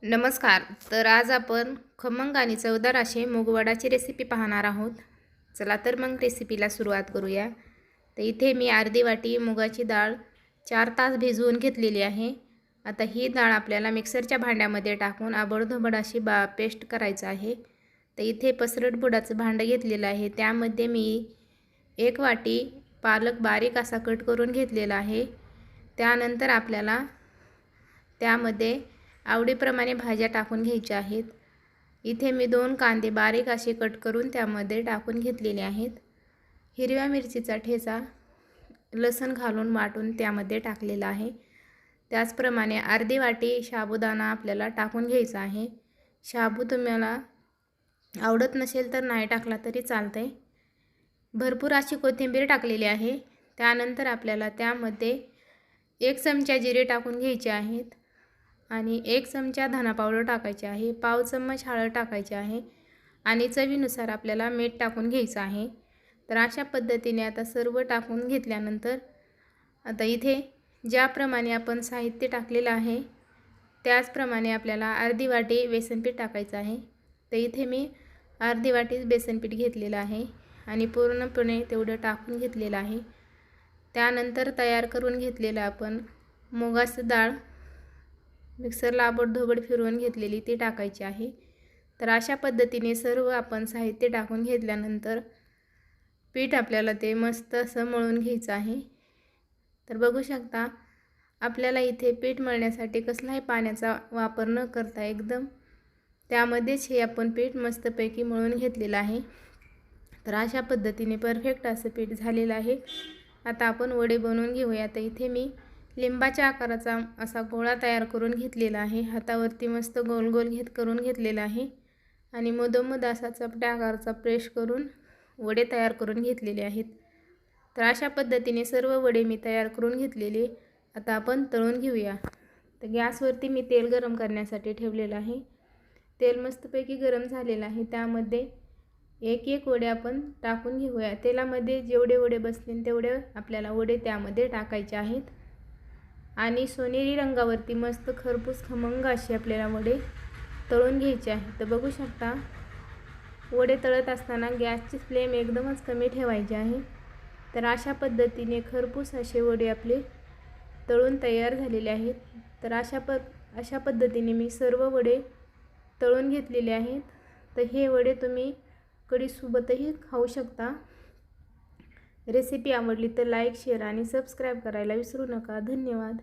नमस्कार. तर आज आपण खमंग आणि चवदार असे मूगवडाची रेसिपी पाहणार आहोत. चला तर मग रेसिपीला सुरुवात करूया. तर इथे मी अर्धी वाटी मुगाची डाळ 4 तास भिजवून घेतलेली आहे. आता ही डाळ आपल्याला मिक्सरच्या भांड्यामध्ये टाकून आबडधोबड अशी पेस्ट करायचं आहे. तर इथे पसरट बुडाचं भांडं घेतलेलं आहे. त्यामध्ये मी 1 वाटी पालक बारीक असा कट करून घेतलेला आहे. त्यानंतर आपल्याला त्यामध्ये आवडीप्रमाणे भाज्या टाकून घ्यायच्या आहेत. इथे मी 2 कांदे बारीक असे कट करून त्यामध्ये टाकून घेतलेले आहेत. हिरव्या मिरचीचा ठेचा लसूण घालून वाटून त्यामध्ये टाकलेला आहे. त्याचप्रमाणे अर्धी वाटी साबुदाणा आपल्याला टाकून घ्यायचा आहे. साबू तुम्हाला आवडत नसेल तर नाही टाकला तरी चालतंय. भरपूर अशी कोथिंबीर टाकलेली आहे. त्यानंतर आपल्याला त्यामध्ये 1 चमचा जिरे टाकून घ्यायचे आहेत आणि 1 चमचा धना पावडर टाकायची आहे. पाव चम्मच हळद टाकायची आहे आणि चवीनुसार आपल्याला मीठ टाकून घ्यायचं आहे. तर अशा पद्धतीने आता सर्व टाकून घेतल्यानंतर आता इथे ज्याप्रमाणे आपण साहित्य टाकलेलं आहे त्याचप्रमाणे आपल्याला अर्धी वाटी बेसनपीठ टाकायचं आहे. तर इथे मी अर्धी वाटी बेसनपीठ घेतलेलं आहे आणि पूर्णपणे तेवढं टाकून घेतलेलं आहे. त्यानंतर तयार करून घेतलेलं आपण मुगाची डाळ मिक्सरला आबडधोबड फिरवून घेतलेली ती टाकायची आहे. तर अशा पद्धतीने सर्व आपण साहित्य टाकून घेतल्यानंतर पीठ आपल्याला ते मस्त असं मळून घ्यायचं आहे. तर बघू शकता आपल्याला इथे पीठ मळण्यासाठी कसलाही पाण्याचा वापर न करता एकदम त्यामध्येच हे आपण पीठ मस्तपैकी मळून घेतलेलं आहे. तर अशा पद्धतीने परफेक्ट असं पीठ झालेलं आहे. आता आपण वडे बनवून घेऊया. तर इथे मी लिंबाच्या आकाराचा असा गोळा तयार करून घेतलेला आहे. हातावरती मस्त गोल गोल करून घेतलेला आहे आणि मधोमध असा चपट्या आकाराचा प्रेस करून वडे तयार करून घेतलेले आहेत. तर अशा पद्धतीने सर्व वडे मी तयार करून घेतलेले आता आपण तळून घेऊया. तर गॅसवरती मी तेल गरम करण्यासाठी ठेवलेलं आहे. तेल मस्तपैकी गरम झालेलं आहे. त्यामध्ये एक एक वडे आपण टाकून घेऊया. तेलामध्ये जेवढे वडे बसतील तेवढे आपल्याला वडे त्यामध्ये टाकायचे आहेत आणि सोनेरी रंगावरती मस्त खरपूस खमंग असे आपल्याला वडे तळून घ्यायचे आहेत. तर बघू शकता वडे तळत असताना गॅसची फ्लेम एकदमच कमी ठेवायची आहे. तर अशा पद्धतीने खरपूस असे वडे आपले तळून तयार झालेले आहेत. तर अशा पद्धतीने मी सर्व वडे तळून घेतलेले आहेत. तर हे वडे तुम्ही कढीसोबतही खाऊ शकता. रेसिपी आवडली तर लाईक, शेअर आणि सबस्क्राईब करायला विसरू नका. धन्यवाद.